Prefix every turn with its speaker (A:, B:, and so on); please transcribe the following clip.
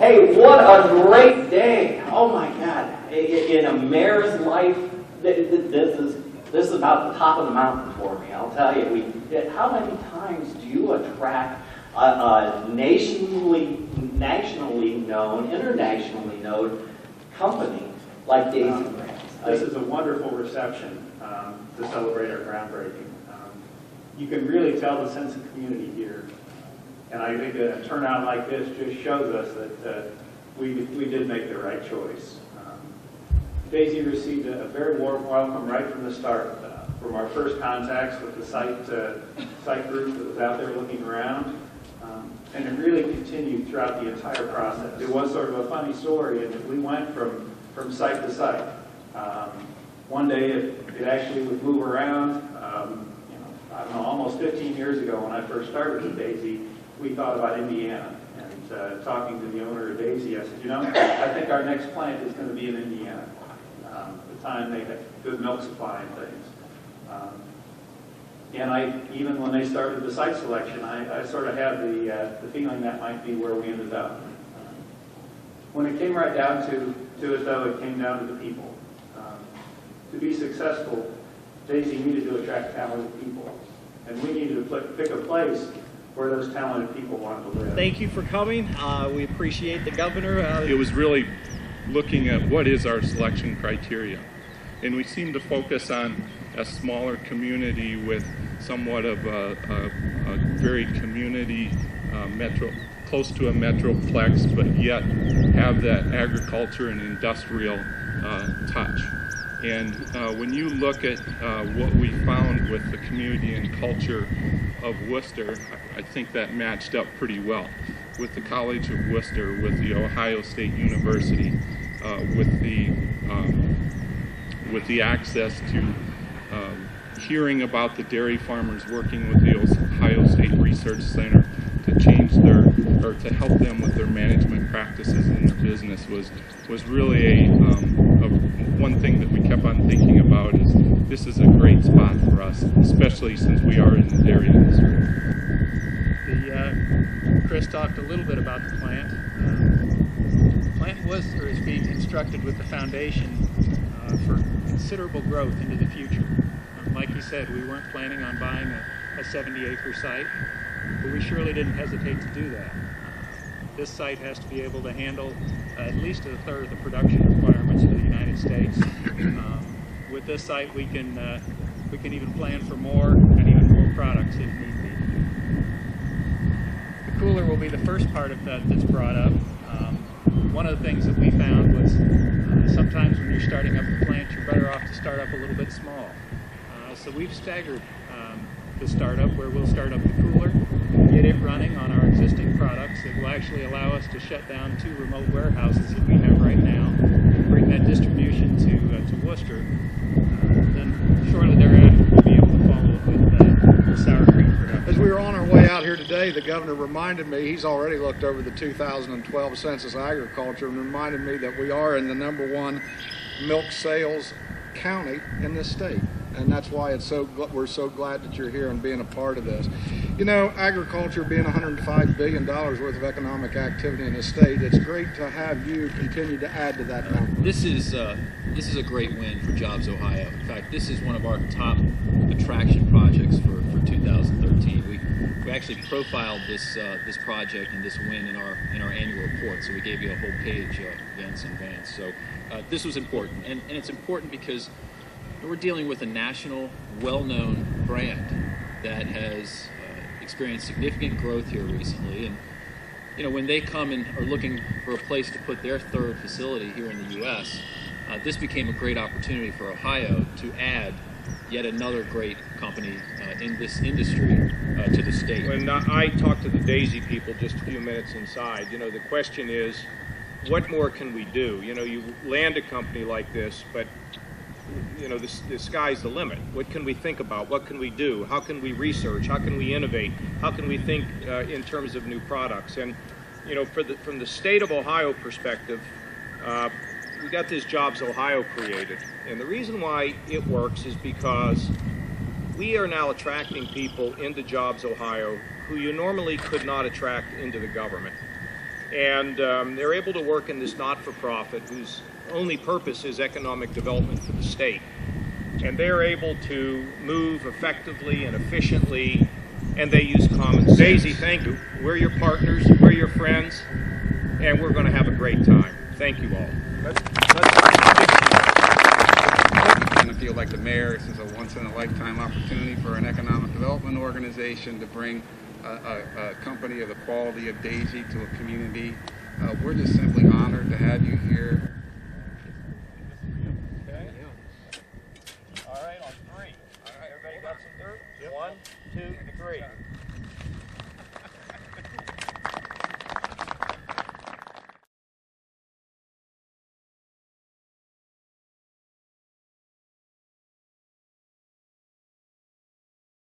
A: Hey, what a great day! Oh my God! In a mayor's life, this is about the top of the mountain for me. I'll tell you. How many times do you attract a nationally known, internationally known company like Daisy Brands?
B: This is a wonderful reception to celebrate our groundbreaking. You can really tell the sense of community here. And I think a turnout like this just shows us that we did make the right choice. Daisy received a very warm welcome right from the start. From our first contacts with the site group that was out there looking around. And it really continued throughout the entire process. It was sort of a funny story, and we went from site to site. One day it actually would move around. I don't know, almost 15 years ago when I first started with Daisy, we thought about Indiana. And talking to the owner of Daisy, I said, I think our next plant is going to be in Indiana. At the time they had good milk supply and things. And even when they started the site selection, I sort of had the feeling that might be where we ended up. When it came right down to it, though, it came down to the people. To be successful, Daisy needed to attract talented people. And we needed to pick a place where those talented people wanted to live.
C: Thank you for coming. We appreciate the governor.
D: It was really looking at what is our selection criteria. And we seem to focus on a smaller community with somewhat of a very community close to a metroplex, but yet have that agriculture and industrial touch. And when you look at what we found with the community and culture of Wooster, I think that matched up pretty well with the College of Wooster, with the Ohio State University, with the access to hearing about the dairy farmers working with the Ohio State Research Center to to help them with their management practices in their business was really one thing that we kept on thinking about is this is a great spot for us, especially since we are in the dairy industry.
C: Chris talked a little bit about the plant. The plant is being constructed with the foundation for considerable growth into the future. Like you said, we weren't planning on buying a 70-acre site, but we surely didn't hesitate to do that. This site has to be able to handle at least a third of the production requirements for the United States. With this site, we can even plan for more and even more products if need be. The cooler will be the first part of that that's brought up. One of the things that we found was sometimes when you're starting up a plant, you're better off to start up a little bit small. So we've staggered the startup where we'll start up the cooler, get it running on our existing products. It will actually allow us to shut down 2 remote warehouses that we have right now, and bring that distribution to Wooster. Then shortly thereafter we'll be able to follow it with the sour cream production.
E: As we were on our way out here today, the governor reminded me, he's already looked over the 2012 Census Agriculture and reminded me that we are in the #1 milk sales county in this state. And that's why we're so glad that you're here and being a part of this. Agriculture being $105 billion worth of economic activity in the state, it's great to have you continue to add to that number.
F: This is a great win for Jobs Ohio. In fact, this is one of our top attraction projects for 2013. We actually profiled this project and this win in our annual report, so we gave you a whole page against and advance. So this was important, and it's important because we're dealing with a national, well-known brand that has experienced significant growth here recently. And when they come and are looking for a place to put their 3rd facility here in the U.S., this became a great opportunity for Ohio to add yet another great company in this industry to the state.
G: When I talked to the Daisy people just a few minutes inside, the question is, what more can we do? You land a company like this, but the sky's the limit. What can we think about? What can we do? How can we research? How can we innovate? How can we think in terms of new products? And, from the state of Ohio perspective, we got this Jobs Ohio created. And the reason why it works is because we are now attracting people into Jobs Ohio who you normally could not attract into the government. And they're able to work in this not-for-profit whose only purpose is economic development for the state. And they're able to move effectively and efficiently, and they use common sense. Daisy, thank you. We're your partners, we're your friends, and we're going to have a great time. Thank you all.
H: I feel like the mayor, this is a once-in-a-lifetime opportunity for an economic development organization to bring a company of the quality of Daisy to a community. We're just simply honored to have you here.
G: Okay. All right, on three. All right, everybody got some dirt? Yep. 1, 2, 3.